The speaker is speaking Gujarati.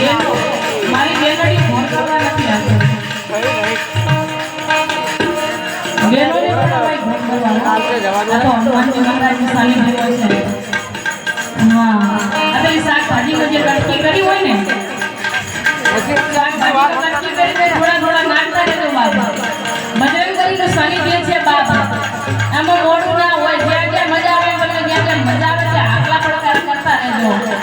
મારી બેનડી ફોન કરવા નથી આવતો બેનોને ભાઈ ફોન કરવા આવશે જવા દે તો હનુમાનજી મહારાજની સાલી દેવો છે હા અરે શાકભાજી માં જે કટકી કરી હોય ને શાકભાજી કટકી કરીને થોડા નાખતા રહેજો બાબા બજરંગ કરીને સાલી દે છે બાબા આમાં મોડું ના હોય જ્યાં જ્યાં મજા આવે તમને જ્યાં જ્યાં મજા આવે છે આકલા પડકાર કરતા રહેજો